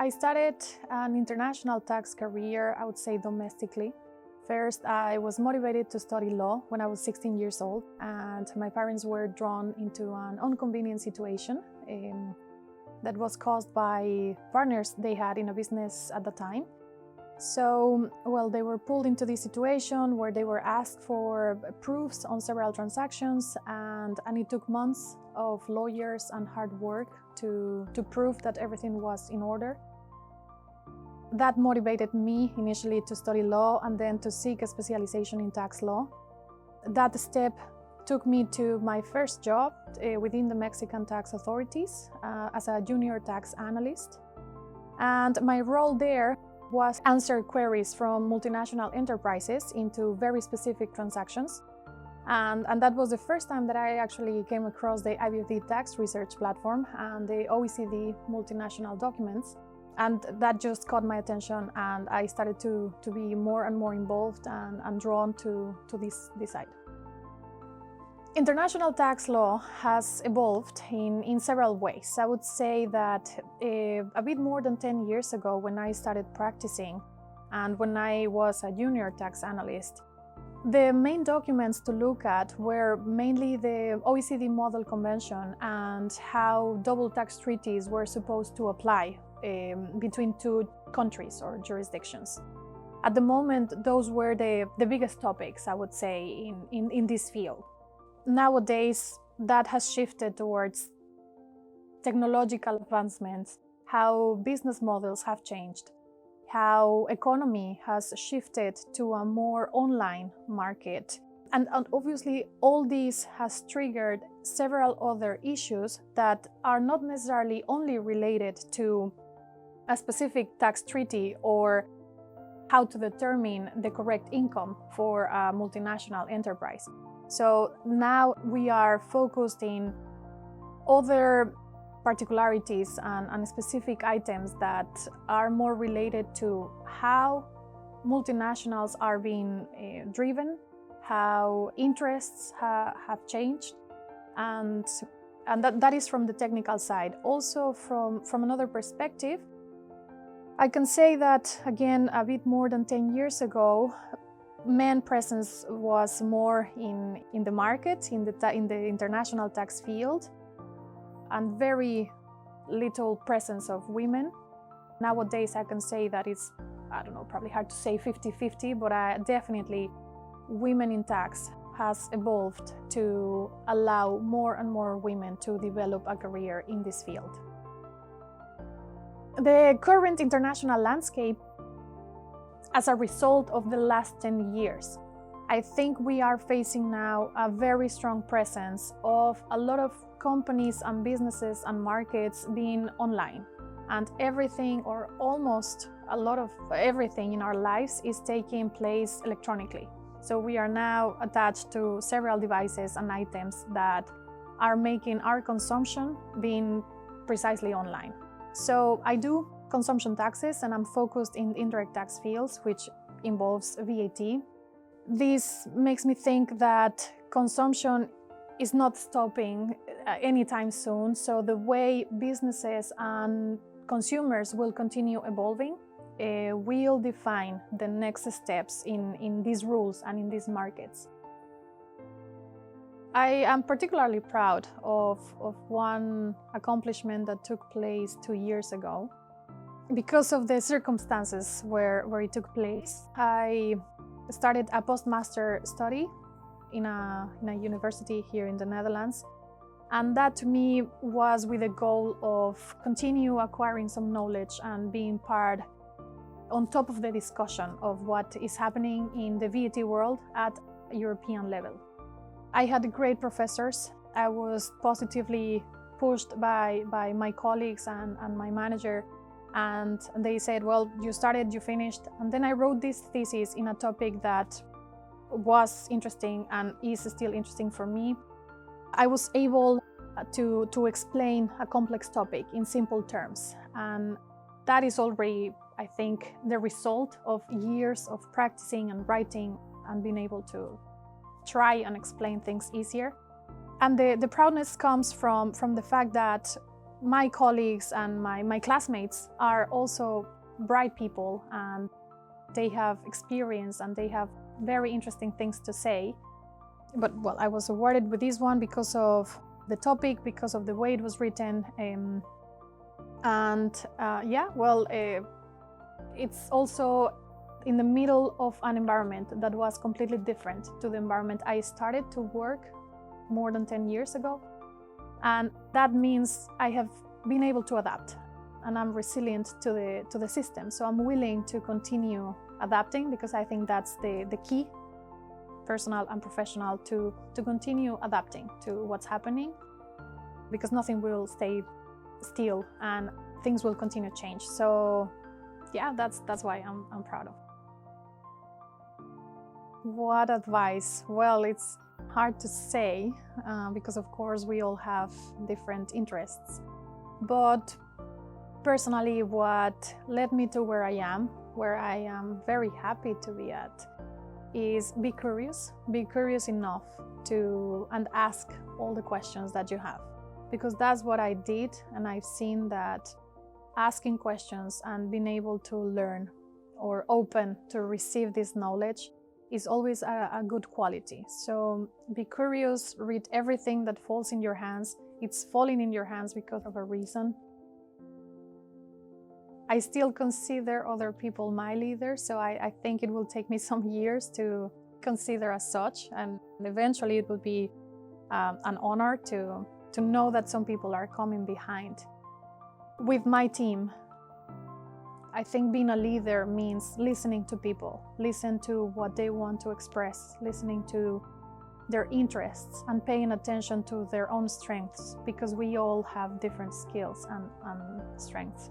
I started an international tax career, I would say domestically. First, I was motivated to study law when I was 16 years old, and my parents were drawn into an inconvenient situation that was caused by partners they had in a business at the time. So, they were pulled into this situation where they were asked for proofs on several transactions, and it took months of lawyers and hard work to prove that everything was in order. That motivated me initially to study law and then to seek a specialization in tax law. That step took me to my first job within the Mexican tax authorities as a junior tax analyst. And my role there was answer queries from multinational enterprises into very specific transactions. And that was the first time that I actually came across the IBFD tax research platform and the OECD multinational documents. And that just caught my attention, and I started to be more and more involved and drawn to this side. International tax law has evolved in several ways. I would say that a bit more than 10 years ago, when I started practicing and when I was a junior tax analyst, the main documents to look at were mainly the OECD Model Convention and how double tax treaties were supposed to apply between two countries or jurisdictions. At the moment, those were the biggest topics, I would say, in this field. Nowadays, that has shifted towards technological advancements, how business models have changed, how economy has shifted to a more online market. And obviously, all this has triggered several other issues that are not necessarily only related to a specific tax treaty or how to determine the correct income for a multinational enterprise. So now we are focused in other particularities and specific items that are more related to how multinationals are being driven, how interests have changed, and that is from the technical side. Also from another perspective, I can say that, again, a bit more than 10 years ago, men presence was more in the market, in the international tax field, and very little presence of women. Nowadays, I can say that it's, I don't know, probably hard to say 50-50, but definitely women in tax has evolved to allow more and more women to develop a career in this field. The current international landscape, as a result of the last 10 years, I think we are facing now a very strong presence of a lot of companies and businesses and markets being online. And everything, or almost a lot of everything in our lives, is taking place electronically. So we are now attached to several devices and items that are making our consumption being precisely online. So I do consumption taxes, and I'm focused in indirect tax fields, which involves VAT. This makes me think that consumption is not stopping anytime soon. So the way businesses and consumers will continue evolving will define the next steps in these rules and in these markets. I am particularly proud of one accomplishment that took place 2 years ago. Because of the circumstances where it took place, I started a postmaster study in a university here in the Netherlands. And that to me was with the goal of continue acquiring some knowledge and being part on top of the discussion of what is happening in the VAT world at a European level. I had great professors. I was positively pushed by my colleagues and my manager, and they said, well, you started, you finished. And then I wrote this thesis in a topic that was interesting and is still interesting for me. I was able to explain a complex topic in simple terms, and that is already, I think, the result of years of practicing and writing and being able to try and explain things easier. And the proudness comes from the fact that my colleagues and my classmates are also bright people, and they have experience and they have very interesting things to say. But well, I was awarded with this one because of the topic, because of the way it was written. It's also in the middle of an environment that was completely different to the environment I started to work more than 10 years ago. And that means I have been able to adapt, and I'm resilient to the system. So I'm willing to continue adapting, because I think that's the key, personal and professional, to continue adapting to what's happening, because nothing will stay still and things will continue to change. So yeah, that's why I'm proud of. What advice? Well, it's hard to say because of course we all have different interests. But personally, what led me to where I am very happy to be at, is be curious enough to and ask all the questions that you have. Because that's what I did, and I've seen that asking questions and being able to learn or open to receive this knowledge is always a good quality. So be curious, read everything that falls in your hands. It's falling in your hands because of a reason. I still consider other people my leaders, so I think it will take me some years to consider as such, and eventually it will be an honor to know that some people are coming behind. With my team, I think being a leader means listening to people, listen to what they want to express, listening to their interests and paying attention to their own strengths, because we all have different skills and strengths.